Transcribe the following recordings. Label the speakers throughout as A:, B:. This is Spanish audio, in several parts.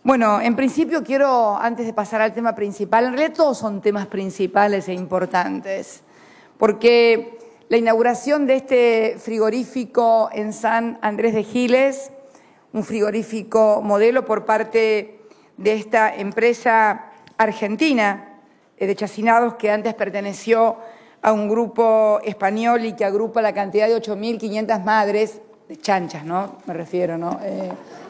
A: Bueno, en principio quiero, antes de pasar al tema principal, en realidad todos son temas principales e importantes, porque la inauguración de este frigorífico en San Andrés de Giles, un frigorífico modelo por parte de esta empresa argentina de chacinados que antes perteneció a un grupo español y que agrupa la cantidad de 8.500 madres, de chanchas, ¿no? Me refiero, ¿no?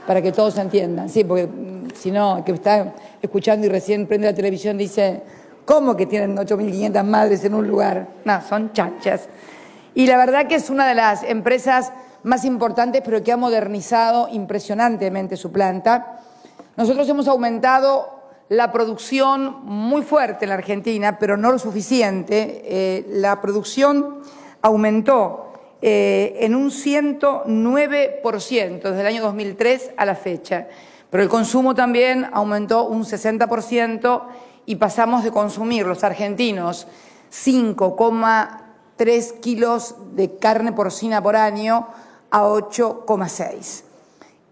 A: Para que todos entiendan, sí, porque si no, que está escuchando y recién prende la televisión dice, ¿cómo que tienen 8.500 madres en un lugar? No, son chanchas. Y la verdad que es una de las empresas más importantes, pero que ha modernizado impresionantemente su planta. Nosotros hemos aumentado la producción muy fuerte en la Argentina, pero no lo suficiente. La producción aumentó en un 109% desde el año 2003 a la fecha. Pero el consumo también aumentó un 60% y pasamos de consumir los argentinos 5,3 kilos de carne porcina por año a 8,6.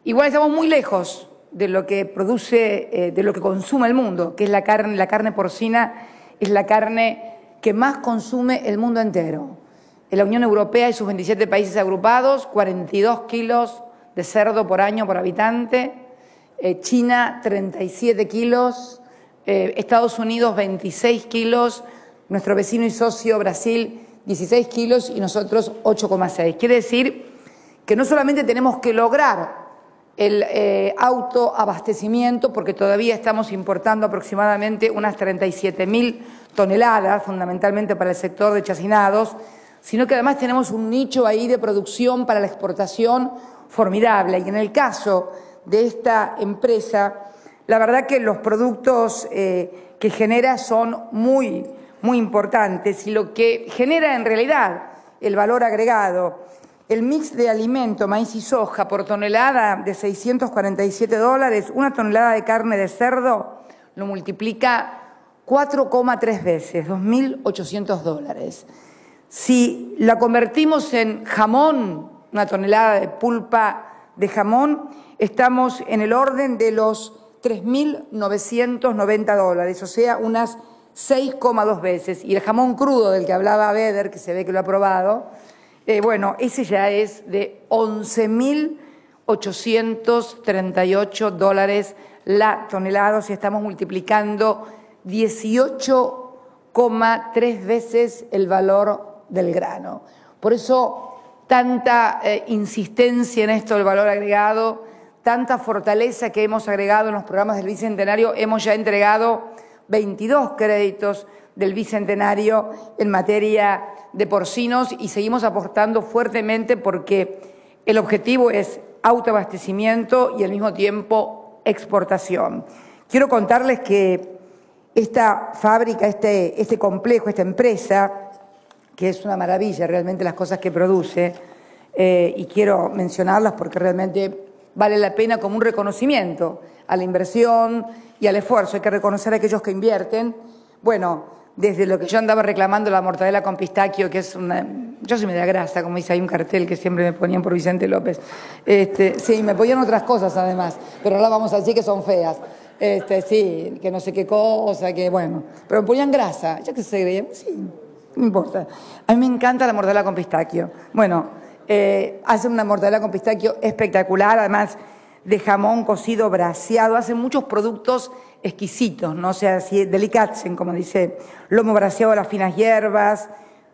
A: Igual estamos muy lejos de lo que produce, de lo que consume el mundo, que es la carne porcina es la carne que más consume el mundo entero. En la Unión Europea y sus 27 países agrupados, 42 kilos de cerdo por año por habitante, China 37 kilos, Estados Unidos 26 kilos, nuestro vecino y socio Brasil 16 kilos y nosotros 8,6. Quiere decir que no solamente tenemos que lograr el autoabastecimiento, porque todavía estamos importando aproximadamente unas 37.000 toneladas, fundamentalmente para el sector de chacinados, sino que además tenemos un nicho ahí de producción para la exportación formidable. Y en el caso de esta empresa, la verdad que los productos que genera son muy importantes y lo que genera en realidad el valor agregado, el mix de alimento, maíz y soja por tonelada de $647, una tonelada de carne de cerdo lo multiplica 4,3 veces, $2.800. Si la convertimos en jamón, una tonelada de pulpa de jamón, estamos en el orden de los $3.990, o sea, unas 6,2 veces. Y el jamón crudo del que hablaba Beder, que se ve que lo ha probado, bueno, ese ya es de $11.838 la tonelada, o sea, estamos multiplicando 18,3 veces el valor del grano. Por eso tanta insistencia en esto del valor agregado, tanta fortaleza que hemos agregado en los programas del Bicentenario. Hemos ya entregado 22 créditos del Bicentenario en materia de porcinos y seguimos aportando fuertemente porque el objetivo es autoabastecimiento y al mismo tiempo exportación. Quiero contarles que esta fábrica, este complejo, esta empresa, que es una maravilla realmente las cosas que produce, y quiero mencionarlas porque realmente vale la pena como un reconocimiento a la inversión y al esfuerzo. Hay que reconocer a aquellos que invierten. Bueno, desde lo que yo andaba reclamando la mortadela con pistaquio, que es una... Yo sí me da grasa, como dice, hay un cartel que siempre me ponían por Vicente López. Sí, me ponían otras cosas además, pero ahora vamos a decir que son feas. Sí, que no sé qué cosa, que bueno. Pero me ponían grasa, ya que se creían, sí, no importa. A mí me encanta la mortadela con pistaquio. Bueno, hacen una mortadela con pistaquio espectacular, además de jamón cocido braseado, hacen muchos productos exquisitos, ¿no? O sea, así, delicatessen, como dice, lomo braseado a las finas hierbas,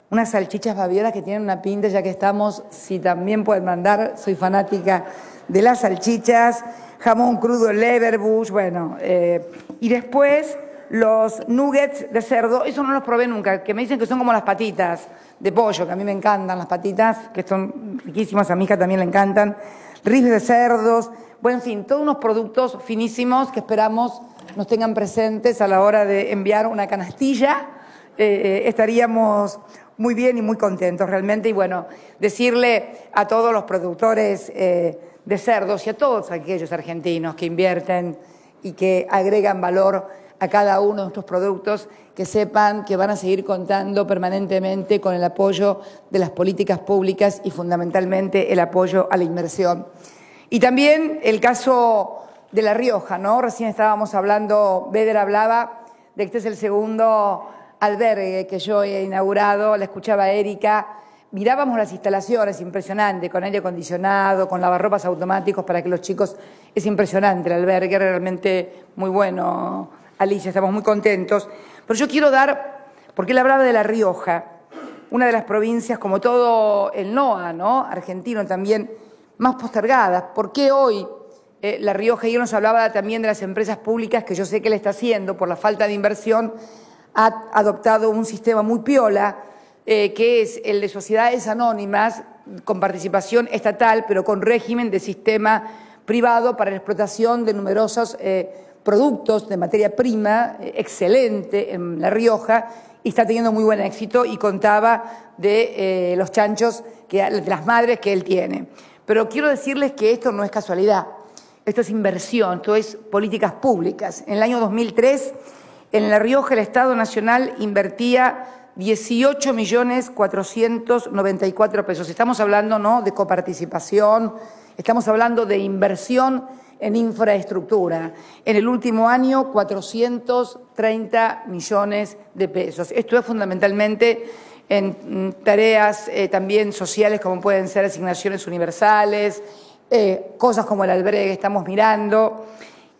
A: unas salchichas babieras que tienen una pinta, ya que estamos, si también pueden mandar, soy fanática de las salchichas, jamón crudo, el Leverbush, bueno, y después los nuggets de cerdo, eso no los probé nunca, que me dicen que son como las patitas de pollo, que a mí me encantan las patitas, que son riquísimas, a mi hija también le encantan, ribs de cerdos, bueno, en fin, todos unos productos finísimos que esperamos nos tengan presentes a la hora de enviar una canastilla. Estaríamos muy bien y muy contentos realmente. Y bueno, decirle a todos los productores de cerdos y a todos aquellos argentinos que invierten y que agregan valor a cada uno de nuestros productos, que sepan que van a seguir contando permanentemente con el apoyo de las políticas públicas y fundamentalmente el apoyo a la inversión. Y también el caso de La Rioja, ¿no? Recién estábamos hablando, Beder hablaba de que este es el segundo albergue que yo he inaugurado, la escuchaba Erika, mirábamos las instalaciones, impresionante, con aire acondicionado, con lavarropas automáticos para que los chicos, es impresionante el albergue, realmente muy bueno, Alicia, estamos muy contentos. Pero yo quiero dar, porque él hablaba de La Rioja, una de las provincias, como todo el NOA, ¿no? Argentino también, más postergadas. ¿Por qué hoy La Rioja, y él nos hablaba también de las empresas públicas, que yo sé que él está haciendo por la falta de inversión, ha adoptado un sistema muy piola, que es el de sociedades anónimas con participación estatal, pero con régimen de sistema privado para la explotación de numerosos productos de materia prima, excelente en La Rioja, y está teniendo muy buen éxito, y contaba de los chanchos, de las madres que él tiene. Pero quiero decirles que esto no es casualidad, esto es inversión, esto es políticas públicas. En el año 2003, en La Rioja, el Estado Nacional invertía 18.494.000 pesos. Estamos hablando, ¿no?, de coparticipación, estamos hablando de inversión en infraestructura. En el último año, 430 millones de pesos. Esto es fundamentalmente en tareas también sociales, como pueden ser asignaciones universales, cosas como el albergue que estamos mirando.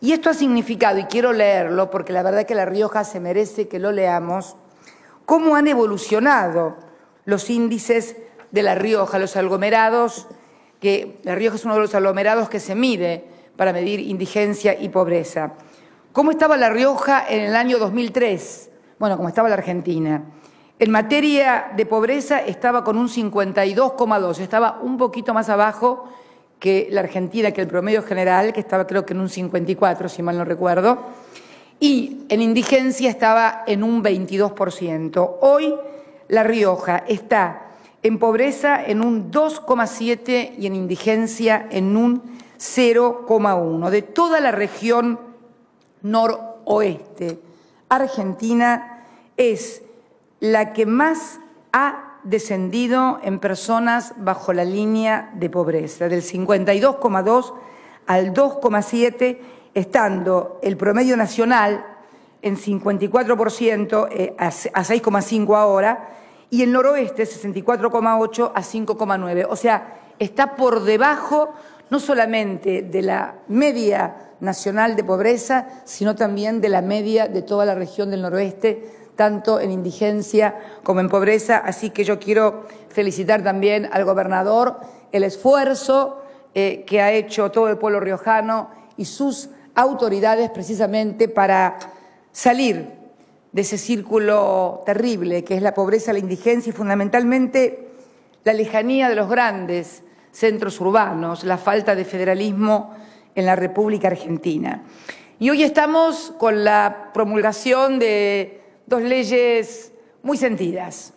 A: Y esto ha significado, y quiero leerlo porque la verdad es que La Rioja se merece que lo leamos, cómo han evolucionado los índices de La Rioja, los aglomerados, que La Rioja es uno de los aglomerados que se mide para medir indigencia y pobreza. ¿Cómo estaba La Rioja en el año 2003? Bueno, como estaba la Argentina. En materia de pobreza estaba con un 52,2, estaba un poquito más abajo que la Argentina, que el promedio general, que estaba creo que en un 54, si mal no recuerdo, y en indigencia estaba en un 22%. Hoy La Rioja está en pobreza en un 2,7 y en indigencia en un 0,1. De toda la región noroeste, Argentina es la que más ha descendido en personas bajo la línea de pobreza, del 52,2 al 2,7, estando el promedio nacional en 54% a 6,5 ahora, y el noroeste 64,8 a 5,9. O sea, está por debajo no solamente de la media nacional de pobreza, sino también de la media de toda la región del noroeste, tanto en indigencia como en pobreza. Así que yo quiero felicitar también al gobernador el esfuerzo que ha hecho todo el pueblo riojano y sus autoridades precisamente para salir de ese círculo terrible que es la pobreza, la indigencia y fundamentalmente la lejanía de los grandes centros urbanos, la falta de federalismo en la República Argentina. Y hoy estamos con la promulgación de dos leyes muy sentidas.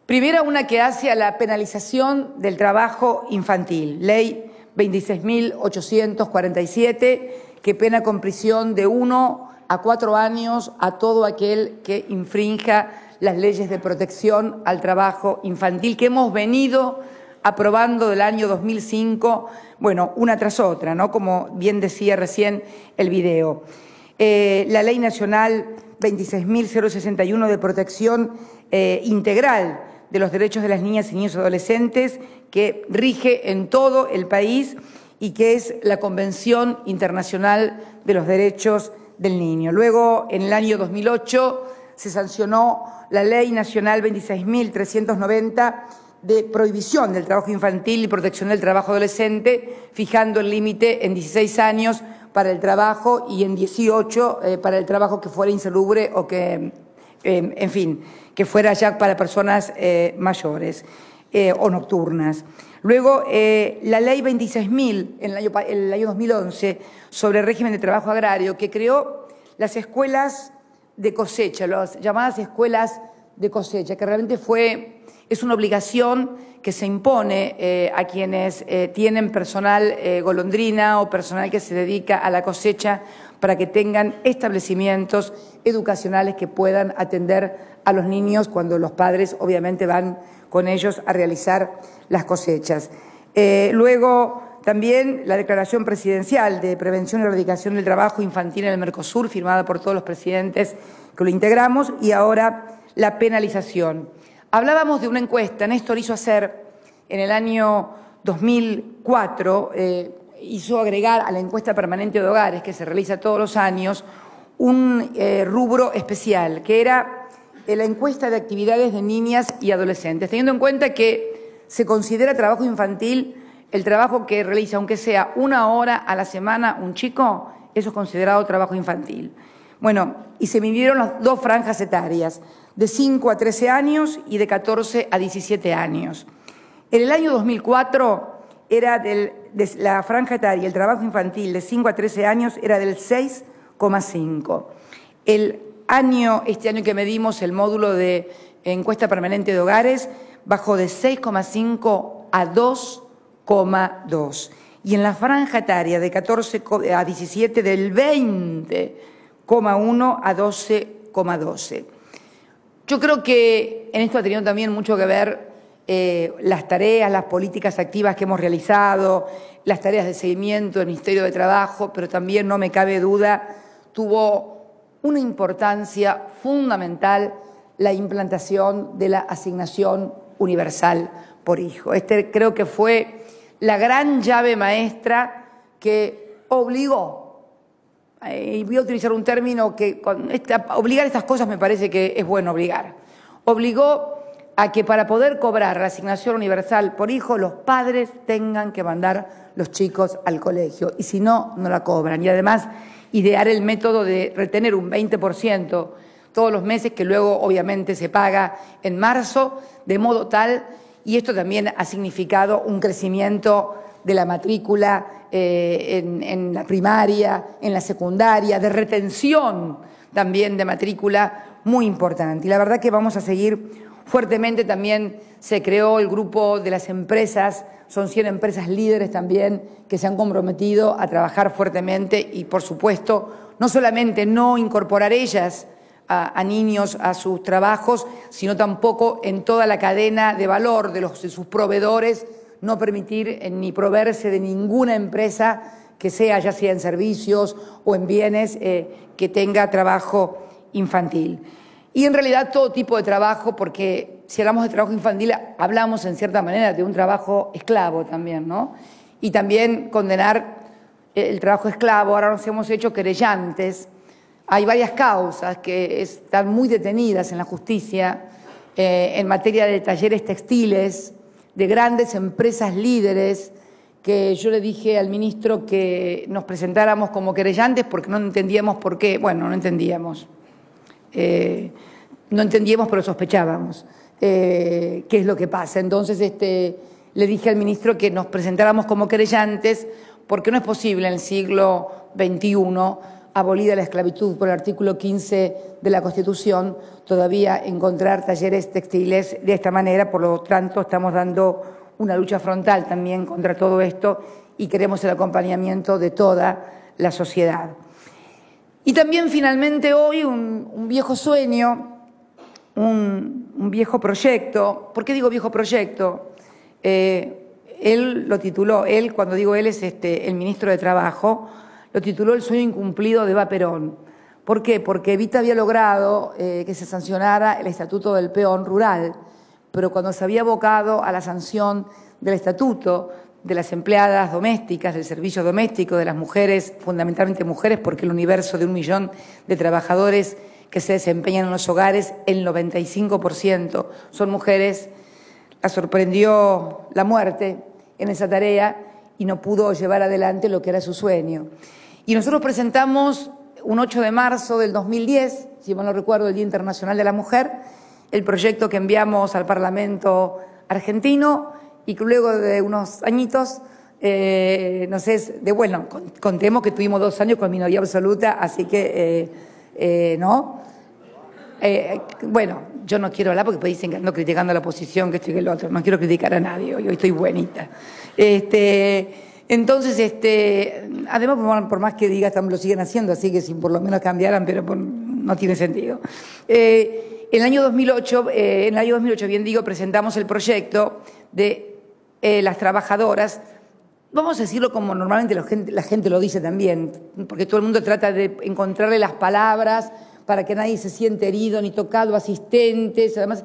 A: Primera, una que hace a la penalización del trabajo infantil, Ley 26.847, que pena con prisión de 1 a 4 años a todo aquel que infrinja las leyes de protección al trabajo infantil, que hemos venido aprobando del año 2005, bueno, una tras otra, ¿no?, como bien decía recién el video. La Ley Nacional 26.061 de protección integral de los derechos de las niñas y niños adolescentes, que rige en todo el país y que es la Convención Internacional de los Derechos del Niño. Luego, en el año 2008, se sancionó la Ley Nacional 26.390 de prohibición del trabajo infantil y protección del trabajo adolescente, fijando el límite en 16 años para el trabajo y en 18 para el trabajo que fuera insalubre o que, en fin, que fuera ya para personas mayores o nocturnas. Luego, la Ley 26.000 en el año 2011 sobre el régimen de trabajo agrario, que creó las escuelas de cosecha, las llamadas escuelas de cosecha, que realmente es una obligación que se impone a quienes tienen personal golondrina o personal que se dedica a la cosecha, para que tengan establecimientos educacionales que puedan atender a los niños cuando los padres obviamente van con ellos a realizar las cosechas. Luego también la declaración presidencial de prevención y erradicación del trabajo infantil en el Mercosur, firmada por todos los presidentes que lo integramos, y ahora la penalización. Hablábamos de una encuesta, Néstor hizo hacer en el año 2004, hizo agregar a la encuesta permanente de hogares que se realiza todos los años un rubro especial, que era la encuesta de actividades de niñas y adolescentes, teniendo en cuenta que se considera trabajo infantil el trabajo que realiza, aunque sea 1 hora a la semana un chico, eso es considerado trabajo infantil. Bueno, y se midieron las 2 franjas etarias, de 5 a 13 años y de 14 a 17 años. En el año 2004 era de la franja etaria, el trabajo infantil de 5 a 13 años era del 6,5. Este año que medimos el módulo de encuesta permanente de hogares, bajó de 6,5 a 2,2. Y en la franja etaria de 14 a 17 del 20,1 a 12,12. Yo creo que en esto ha tenido también mucho que ver las tareas, las políticas activas que hemos realizado, las tareas de seguimiento del Ministerio de Trabajo, pero también, no me cabe duda, tuvo una importancia fundamental la implantación de la asignación universal por hijo. Creo que fue la gran llave maestra que obligó, y voy a utilizar un término que obligar estas cosas me parece que es bueno obligar, obligó a que para poder cobrar la asignación universal por hijo los padres tengan que mandar los chicos al colegio y si no, no la cobran. Y además idear el método de retener un 20% todos los meses que luego obviamente se paga en marzo, de modo tal, y esto también ha significado un crecimiento de la matrícula en la primaria, en la secundaria, de retención también de matrícula muy importante. Y la verdad que vamos a seguir fuertemente. También se creó el grupo de las empresas, son 100 empresas líderes también que se han comprometido a trabajar fuertemente y, por supuesto, no solamente no incorporar ellas a niños a sus trabajos, sino tampoco en toda la cadena de valor de sus proveedores, no permitir ni proveerse de ninguna empresa que sea, ya sea en servicios o en bienes, que tenga trabajo infantil. Y en realidad todo tipo de trabajo, porque si hablamos de trabajo infantil, hablamos en cierta manera de un trabajo esclavo también, ¿no? Y también condenar el trabajo esclavo. Ahora nos hemos hecho querellantes. Hay varias causas que están muy detenidas en la justicia en materia de talleres textiles, de grandes empresas líderes, que yo le dije al ministro que nos presentáramos como querellantes porque no entendíamos por qué. Bueno, no entendíamos. No entendíamos, pero sospechábamos qué es lo que pasa. Entonces le dije al ministro que nos presentáramos como querellantes porque no es posible en el siglo XXI, abolida la esclavitud por el artículo 15 de la Constitución, todavía encontrar talleres textiles de esta manera. Por lo tanto, estamos dando una lucha frontal también contra todo esto y queremos el acompañamiento de toda la sociedad. Y también finalmente hoy un viejo sueño, un viejo proyecto. ¿Por qué digo viejo proyecto? Él lo tituló, cuando digo él es el ministro de Trabajo, lo tituló El sueño incumplido de Eva Perón. ¿Por qué? Porque Evita había logrado que se sancionara el Estatuto del Peón Rural, pero cuando se había abocado a la sanción del Estatuto de las empleadas domésticas, del servicio doméstico, de las mujeres, fundamentalmente mujeres, porque el universo de 1 millón de trabajadores que se desempeñan en los hogares, el 95% son mujeres, la sorprendió la muerte en esa tarea y no pudo llevar adelante lo que era su sueño. Y nosotros presentamos un 8 de marzo del 2010, si mal no recuerdo, el Día Internacional de la Mujer, el proyecto que enviamos al Parlamento argentino y que luego de unos añitos, contemos que tuvimos 2 años con minoría absoluta, así que, yo no quiero hablar porque dicen que ando criticando a la oposición, que esto y que lo otro, no quiero criticar a nadie, hoy estoy buenita. Entonces, además, por más que digas, lo siguen haciendo, así que si por lo menos cambiaran, pero no tiene sentido. En el año 2008, presentamos el proyecto de las trabajadoras vamos a decirlo como normalmente la gente lo dice también, porque todo el mundo trata de encontrarle las palabras para que nadie se siente herido ni tocado, asistentes, además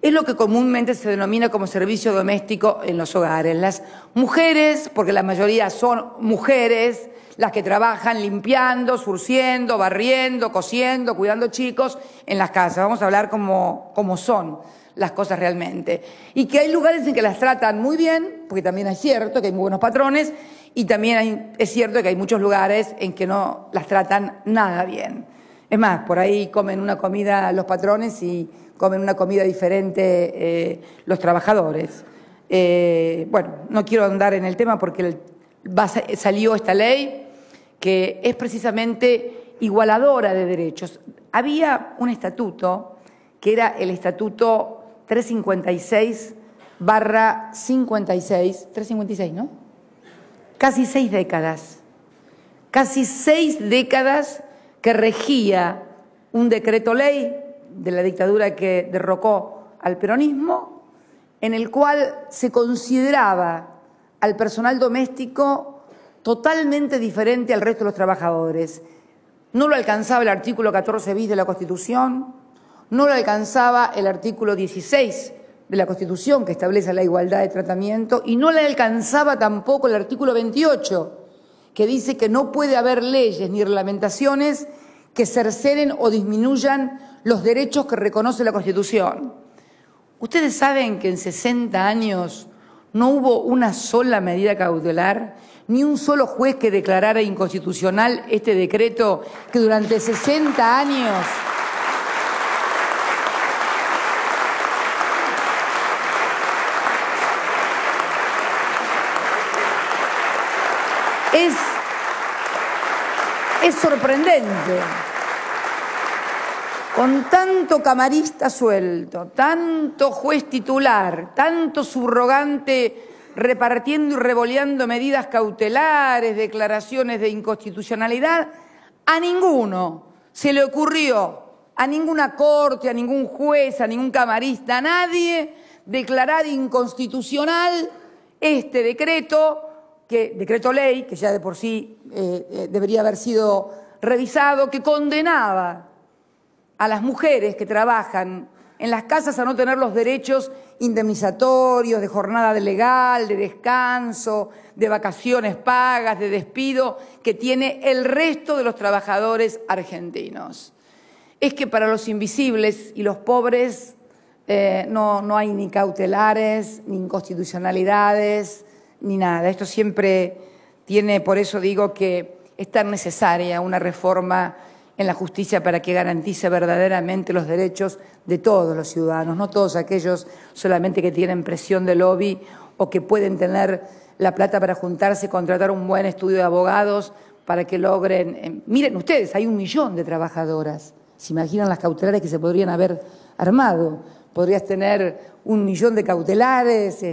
A: es lo que comúnmente se denomina como servicio doméstico en los hogares. Las mujeres, porque la mayoría son mujeres, las que trabajan limpiando, surciendo, barriendo, cosiendo, cuidando chicos en las casas. Vamos a hablar como son las cosas realmente. Y que hay lugares en que las tratan muy bien, porque también es cierto que hay muy buenos patrones, y también es cierto que hay muchos lugares en que no las tratan nada bien. Es más, por ahí comen una comida los patrones y comen una comida diferente los trabajadores. Bueno, no quiero andar en el tema porque salió esta ley que es precisamente igualadora de derechos. Había un estatuto que era el estatuto 356/56, 356, ¿no? Casi 6 décadas que regía un decreto ley de la dictadura que derrocó al peronismo, en el cual se consideraba al personal doméstico totalmente diferente al resto de los trabajadores. No lo alcanzaba el artículo 14 bis de la Constitución, no lo alcanzaba el artículo 16 de la Constitución, que establece la igualdad de tratamiento, y no le alcanzaba tampoco el artículo 28, que dice que no puede haber leyes ni reglamentaciones que cercenen o disminuyan los derechos que reconoce la Constitución. Ustedes saben que en 60 años no hubo una sola medida cautelar, ni un solo juez que declarara inconstitucional este decreto que durante 60 años es sorprendente. Con tanto camarista suelto, tanto juez titular, tanto subrogante repartiendo y revoleando medidas cautelares, declaraciones de inconstitucionalidad, a ninguno se le ocurrió, a ninguna corte, a ningún juez, a ningún camarista, a nadie, declarar inconstitucional este decreto ley, que ya de por sí debería haber sido revisado, que condenaba a las mujeres que trabajan en las casas a no tener los derechos indemnizatorios, de jornada legal, de descanso, de vacaciones pagas, de despido, que tiene el resto de los trabajadores argentinos. Es que para los invisibles y los pobres no hay ni cautelares, ni inconstitucionalidades, ni nada. Esto siempre tiene, por eso digo que es tan necesaria una reforma en la justicia para que garantice verdaderamente los derechos de todos los ciudadanos, no todos aquellos solamente que tienen presión de lobby o que pueden tener la plata para juntarse y contratar un buen estudio de abogados para que logren... miren ustedes, hay 1 millón de trabajadoras. ¿Se imaginan las cautelares que se podrían haber armado? Podrías tener 1 millón de cautelares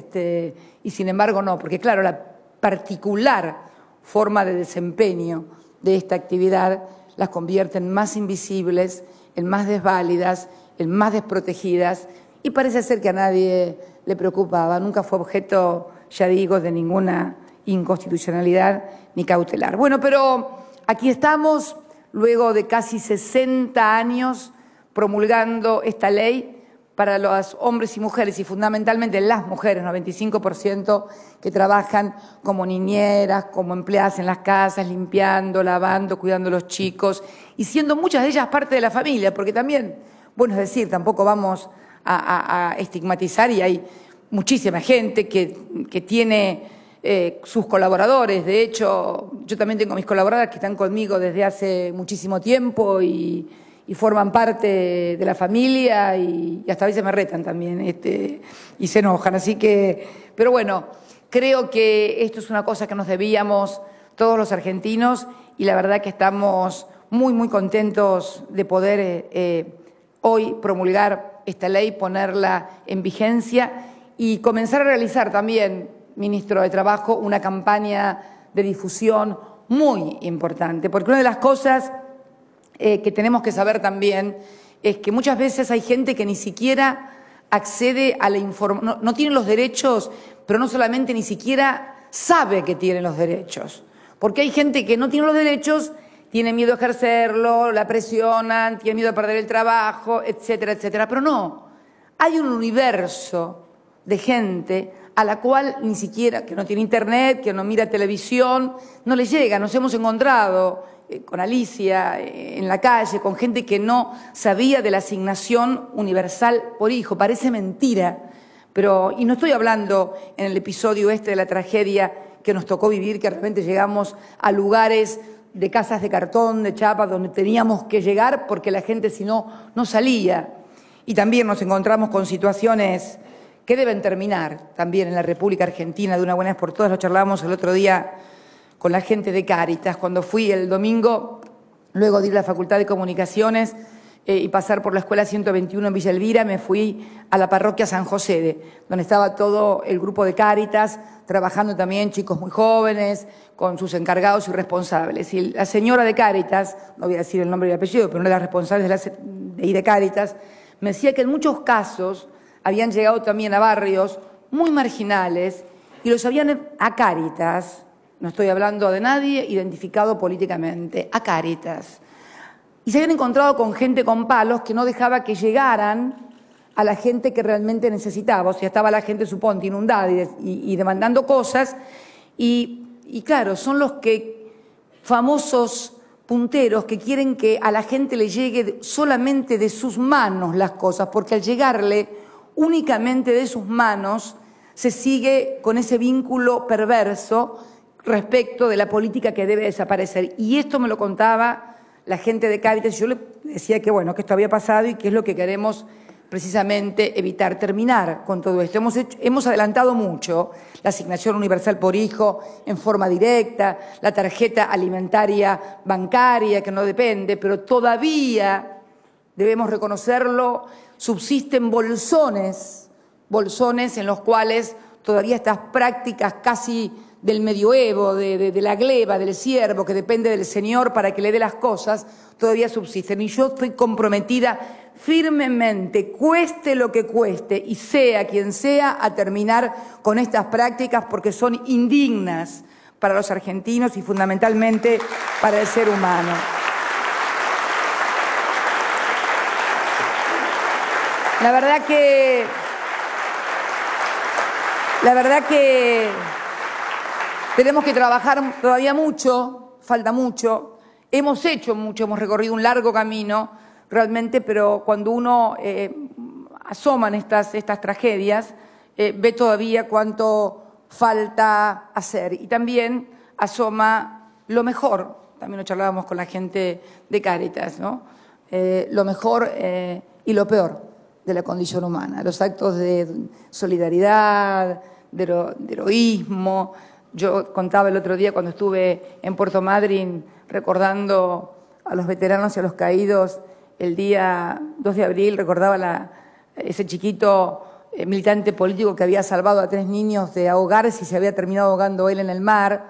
A: y sin embargo no, porque claro, la particular forma de desempeño de esta actividad las convierte en más invisibles, en más desválidas, en más desprotegidas, y parece ser que a nadie le preocupaba, nunca fue objeto, ya digo, de ninguna inconstitucionalidad ni cautelar. Bueno, pero aquí estamos, luego de casi 60 años promulgando esta ley para los hombres y mujeres, y fundamentalmente las mujeres, 95% que trabajan como niñeras, como empleadas en las casas, limpiando, lavando, cuidando a los chicos, y siendo muchas de ellas parte de la familia, porque también, bueno, es decir, tampoco vamos a estigmatizar, y hay muchísima gente que tiene sus colaboradores. De hecho, yo también tengo mis colaboradoras que están conmigo desde hace muchísimo tiempo y forman parte de la familia y hasta a veces me retan también y se enojan. Así que, pero bueno, creo que esto es una cosa que nos debíamos todos los argentinos y la verdad que estamos muy, muy contentos de poder hoy promulgar esta ley, ponerla en vigencia y comenzar a realizar también, ministro de Trabajo, una campaña de difusión muy importante, porque una de las cosas que tenemos que saber también es que muchas veces hay gente que ni siquiera accede a la información, no tiene los derechos, pero no solamente ni siquiera sabe que tiene los derechos. Porque hay gente que no tiene los derechos, tiene miedo a ejercerlo, la presionan, tiene miedo a perder el trabajo, etcétera, etcétera. Pero no, hay un universo de gente a la cual ni siquiera, que no tiene internet, que no mira televisión, no le llega. Nos hemos encontrado con Alicia en la calle, con gente que no sabía de la asignación universal por hijo. Parece mentira, pero, y no estoy hablando en el episodio de la tragedia que nos tocó vivir, que realmente llegamos a lugares de casas de cartón, de chapa, donde teníamos que llegar porque la gente si no, no salía. Y también nos encontramos con situaciones que deben terminar también en la República Argentina, de una buena vez por todas. Lo charlamos el otro día con la gente de Cáritas, cuando fui el domingo, luego de ir a la Facultad de Comunicaciones y pasar por la Escuela 121 en Villa Elvira, me fui a la parroquia San José, donde estaba todo el grupo de Cáritas, trabajando también chicos muy jóvenes, con sus encargados y responsables. Y la señora de Cáritas, no voy a decir el nombre y el apellido, pero una de las responsables de Cáritas, me decía que en muchos casos habían llegado también a barrios muy marginales y los habían a Cáritas, no estoy hablando de nadie identificado políticamente, a Cáritas. Y se habían encontrado con gente con palos que no dejaba que llegaran a la gente que realmente necesitaba. O sea, estaba la gente, suponte, inundada y demandando cosas. Y claro, son los famosos punteros que quieren que a la gente le llegue solamente de sus manos las cosas, porque al llegarle únicamente de sus manos se sigue con ese vínculo perverso respecto de la política que debe desaparecer. Y esto me lo contaba la gente de Cáritas, y yo le decía que bueno, que esto había pasado y que es lo que queremos precisamente evitar, terminar con todo esto. Hemos adelantado mucho la asignación universal por hijo en forma directa, la tarjeta alimentaria bancaria que no depende, pero todavía, debemos reconocerlo, subsisten bolsones en los cuales todavía estas prácticas casi del medioevo, de la gleba, del siervo, que depende del señor para que le dé las cosas, todavía subsisten. Y yo estoy comprometida firmemente, cueste lo que cueste, y sea quien sea, a terminar con estas prácticas porque son indignas para los argentinos y fundamentalmente para el ser humano. La verdad que tenemos que trabajar todavía mucho, falta mucho, hemos hecho mucho, hemos recorrido un largo camino realmente, pero cuando uno asoman estas tragedias, ve todavía cuánto falta hacer. Y también asoma lo mejor, también lo charlábamos con la gente de Cáritas, ¿no? Lo mejor y lo peor de la condición humana, los actos de solidaridad, de heroísmo. Yo contaba el otro día cuando estuve en Puerto Madryn recordando a los veteranos y a los caídos, el día 2 de abril recordaba ese chiquito militante político que había salvado a 3 niños de ahogarse y se había terminado ahogando él en el mar.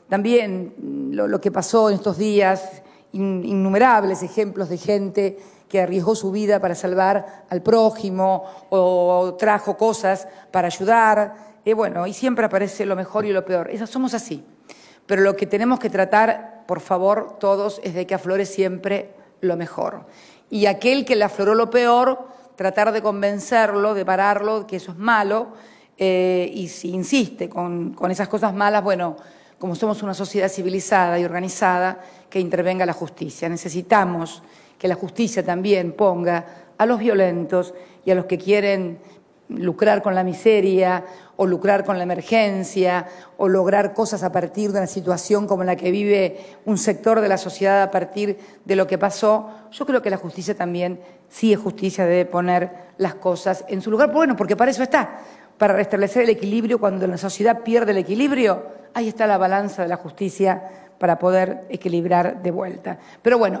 A: También lo que pasó en estos días, innumerables ejemplos de gente que arriesgó su vida para salvar al prójimo o trajo cosas para ayudar. Bueno, y siempre aparece lo mejor y lo peor. Somos así. Pero lo que tenemos que tratar, por favor, todos, es de que aflore siempre lo mejor. Y aquel que le afloró lo peor, tratar de convencerlo, de pararlo, que eso es malo, y si insiste con esas cosas malas, bueno, como somos una sociedad civilizada y organizada, que intervenga la justicia. Necesitamos que la justicia también ponga a los violentos y a los que quieren lucrar con la miseria o lucrar con la emergencia o lograr cosas a partir de una situación como la que vive un sector de la sociedad a partir de lo que pasó. Yo creo que la justicia también, sí es justicia, debe poner las cosas en su lugar. Bueno, porque para eso está, para restablecer el equilibrio. Cuando la sociedad pierde el equilibrio, ahí está la balanza de la justicia para poder equilibrar de vuelta. Pero bueno,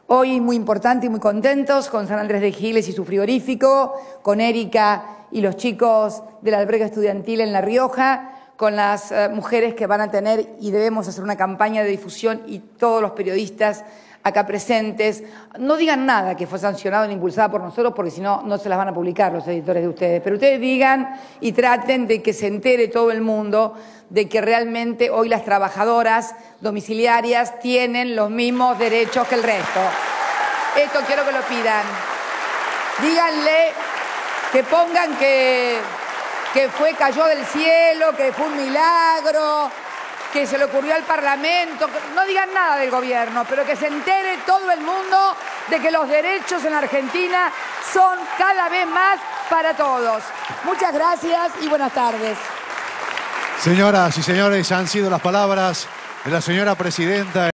A: hoy muy importante y muy contentos con San Andrés de Giles y su frigorífico, con Erika y los chicos del albergue estudiantil en La Rioja, con las mujeres que van a tener, y debemos hacer una campaña de difusión, y todos los periodistas acá presentes, no digan nada que fue sancionado ni impulsada por nosotros, porque si no, no se las van a publicar los editores de ustedes. Pero ustedes digan y traten de que se entere todo el mundo de que realmente hoy las trabajadoras domiciliarias tienen los mismos derechos que el resto. Esto quiero que lo pidan. Díganle que pongan que cayó del cielo, que fue un milagro, que se le ocurrió al Parlamento. No digan nada del gobierno, pero que se entere todo el mundo de que los derechos en Argentina son cada vez más para todos. Muchas gracias y buenas tardes.
B: Señoras y señores, han sido las palabras de la señora presidenta.